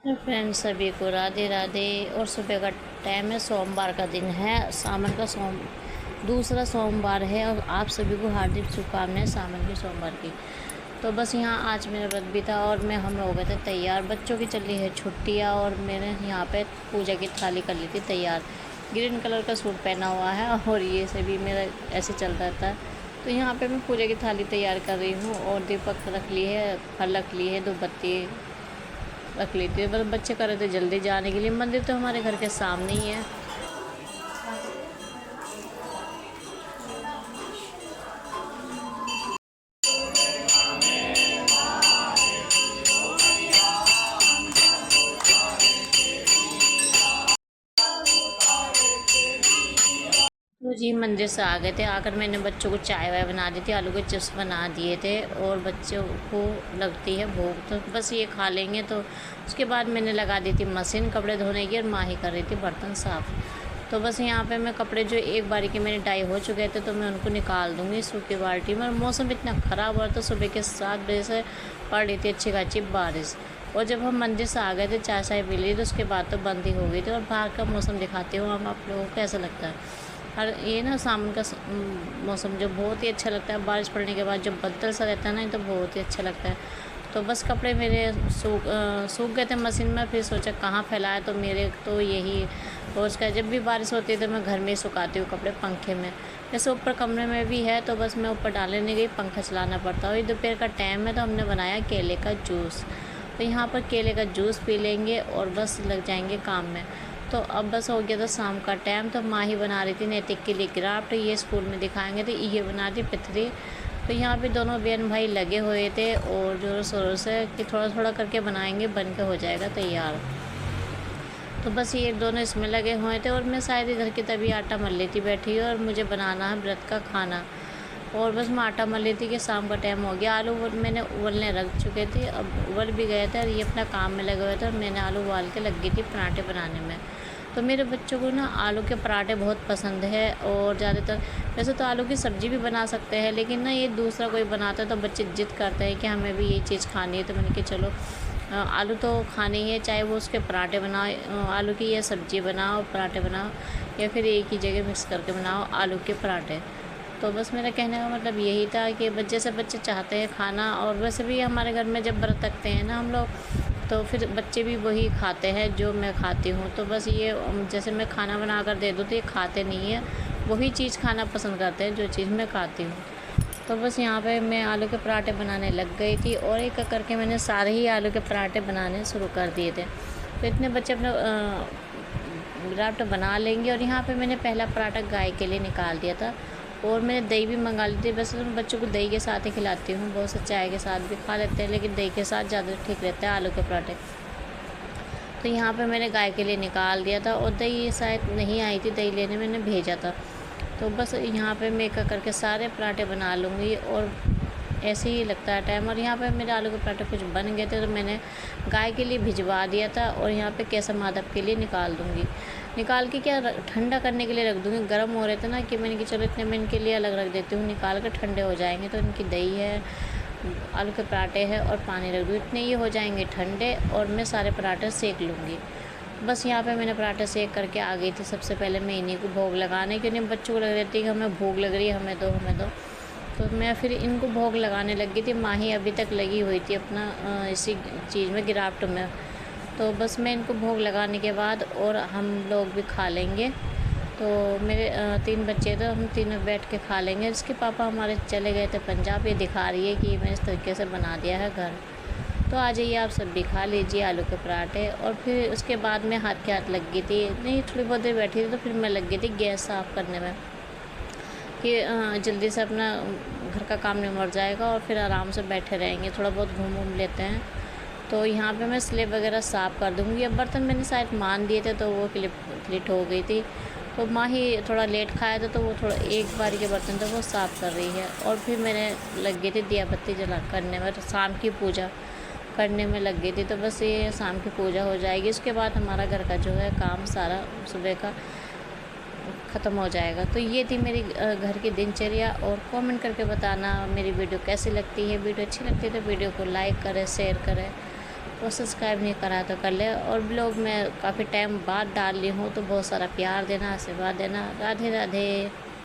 तो फ्रेंड्स सभी को राधे राधे। और सुबह का टाइम है, सोमवार का दिन है, सावन का दूसरा सोमवार है। और आप सभी को हार्दिक शुभकामनाएं सावन के सोमवार की। तो बस यहाँ आज मेरा व्रत भी था और हम हो गए थे तैयार। बच्चों की चल रही है छुट्टियाँ और मैंने यहाँ पे पूजा की थाली कर ली थी तैयार। ग्रीन कलर का सूट पहना हुआ है और ये से भी मेरा ऐसे चल रहा था। तो यहाँ पे मैं पूजा की थाली तैयार कर रही हूँ और दीपक रख ली है, फल रख ली है, दो बत्ती रख लेती है। बस बच्चे कर रहे थे जल्दी जाने के लिए। मंदिर तो हमारे घर के सामने ही है। तो जी मंदिर से आ गए थे, आकर मैंने बच्चों को चाय वाय बना दी थी, आलू के चिप्स बना दिए थे और बच्चों को लगती है भूख तो बस ये खा लेंगे। तो उसके बाद मैंने लगा दी थी मशीन कपड़े धोने की और माँ ही कर रही थी बर्तन साफ़। तो बस यहाँ पे मैं कपड़े जो एक बारी के मेरे डाई हो चुके थे तो मैं उनको निकाल दूँगी सूखी बाल्टी में। और मौसम इतना ख़राब हो रहा था, सुबह के 7 बजे से पड़ रही थी अच्छी खासी बारिश। और जब हम मंदिर से आ गए थे चाय शाय पी ली तो उसके बाद तो बंद ही हो गई थी। और बाहर का मौसम दिखाती हूँ हम आप लोगों को कैसा लगता है। और ये ना सावन का मौसम जो बहुत ही अच्छा लगता है, बारिश पड़ने के बाद जब बदल सा रहता है ना तो बहुत ही अच्छा लगता है। तो बस कपड़े मेरे सूख गए थे मशीन में, फिर सोचा कहाँ फैलाया तो मेरे तो यही रोज़ का जब भी बारिश होती है तो मैं घर में ही सुखाती हूँ कपड़े पंखे में। जैसे ऊपर कमरे में भी है तो बस मैं ऊपर डालने नहीं गई, पंखा चलाना पड़ता है। दोपहर का टाइम है तो हमने बनाया केले का जूस। तो यहाँ पर केले का जूस पी लेंगे और बस लग जाएंगे काम में। तो अब बस हो गया था शाम का टाइम। तो माँ ही बना रही थी नैतिक के लिए क्राफ्ट, ये स्कूल में दिखाएंगे तो ये बना दी पथरी। तो यहाँ पे दोनों बहन भाई लगे हुए थे और जोरों शोरों से कि थोड़ा थोड़ा करके बनाएंगे, बन के हो जाएगा तैयार। तो बस ये दोनों इसमें लगे हुए थे और मैं शायद इधर की तभी आटा मल लेती बैठी और मुझे बनाना है व्रत का खाना। और बस मैं आटा मल लेती कि शाम का टाइम हो गया। आलू मैंने उबलने रख चुके थे, अब उबल भी गए थे और ये अपना काम में लगे हुए थे और मैंने आलू उबाल के लग गई थी पराठे बनाने में। तो मेरे बच्चों को ना आलू के पराठे बहुत पसंद है। और ज़्यादातर वैसे तो आलू की सब्ज़ी भी बना सकते हैं, लेकिन ना ये दूसरा कोई बनाता है तो बच्चे ज़िद करते हैं कि हमें भी ये चीज़ खानी है। तो मैंने कहा चलो आलू तो खाने ही है, चाहे वो उसके पराठे बनाओ, आलू की या सब्ज़ी बनाओ पराठे बनाओ, या फिर एक ही जगह मिक्स करके बनाओ आलू के पराठे। तो बस मेरा कहने का मतलब यही था कि जैसे बच्चे चाहते हैं खाना। और वैसे भी हमारे घर में जब व्रत रखते हैं ना हम लोग, तो फिर बच्चे भी वही खाते हैं जो मैं खाती हूँ। तो बस ये जैसे मैं खाना बना कर दे दूँ तो ये खाते नहीं है, वही चीज़ खाना पसंद करते हैं जो चीज़ मैं खाती हूँ। तो बस यहाँ पे मैं आलू के पराठे बनाने लग गई थी और एक एक करके मैंने सारे ही आलू के पराठे बनाने शुरू कर दिए थे। तो इतने बच्चे अपना ग्राफ्ट बना लेंगे। और यहाँ पे मैंने पहला पराठा गाय के लिए निकाल दिया था और मैंने दही भी मंगा ली थी। वैसे तो मैं बच्चों को दही के साथ ही खिलाती हूँ, बहुत से चाय के साथ भी खा लेते हैं, लेकिन दही के साथ ज़्यादा ठीक रहता है आलू के पराठे। तो यहाँ पे मैंने गाय के लिए निकाल दिया था और दही शायद नहीं आई थी, दही लेने मैंने भेजा था। तो बस यहाँ पे मैं एक करके सारे पराठे बना लूँगी और ऐसे ही लगता है टाइम। और यहाँ पे मेरे आलू के पराठे कुछ बन गए थे तो मैंने गाय के लिए भिजवा दिया था और यहाँ पे केसर माधव के लिए निकाल दूँगी। निकाल के क्या ठंडा करने के लिए रख दूँगी, गर्म हो रहे थे ना कि मैंने कि चलो इतने मैं इनके लिए अलग रख देती हूँ, निकाल कर ठंडे हो जाएंगे। तो इनकी दही है, आलू के पराठे हैं और पानी रख दूँ, इतने ये हो जाएंगे ठंडे और मैं सारे पराठे सेक लूँगी। बस यहाँ पे मैंने पराठे सेक करके आ गई थी। सबसे पहले मैं इन्हीं को भोग लगाने, क्योंकि बच्चों को लग रही थी कि हमें भूख लग रही है, हमें दो हमें दो। तो मैं फिर इनको भोग लगाने लग गई थी। माँ ही अभी तक लगी हुई थी अपना इसी चीज़ में गिरावट में। तो बस मैं इनको भोग लगाने के बाद और हम लोग भी खा लेंगे। तो मेरे 3 बच्चे तो हम तीनों बैठ के खा लेंगे। इसके पापा हमारे चले गए थे पंजाब, ये दिखा रही है कि मैं इस तरीके से बना दिया है घर। तो आ जाइए आप सब भी खा लीजिए आलू के पराठे। और फिर उसके बाद मैं हाथ के हाथ लग गई थी, नहीं थोड़ी बहुत देर बैठी थी तो फिर मैं लग गई थी गैस साफ़ करने में कि जल्दी से अपना घर का काम निमट जाएगा और फिर आराम से बैठे रहेंगे, थोड़ा बहुत घूम घूम लेते हैं। तो यहाँ पे मैं स्लेब वगैरह साफ़ कर दूँगी। अब बर्तन मैंने शायद मान दिए थे तो वो क्लिट हो गई थी। तो माँ ही थोड़ा लेट खाया था तो वो थोड़ा एक बारी के बर्तन थे वो साफ़ कर रही है। और फिर मैंने लग गई थी दिया बत्ती जला करने में, शाम की पूजा करने में लग गई थी। तो बस ये शाम की पूजा हो जाएगी, उसके बाद हमारा घर का जो है काम सारा सुबह का ख़त्म हो जाएगा। तो ये थी मेरी घर की दिनचर्या। और कमेंट करके बताना मेरी वीडियो कैसी लगती है। वीडियो अच्छी लगती है तो वीडियो को लाइक करें, शेयर करें और सब्सक्राइब नहीं करा तो कर ले। और ब्लॉग मैं काफ़ी टाइम बाद डाल रही हूँ, तो बहुत सारा प्यार देना, आशीर्वाद देना। राधे राधे।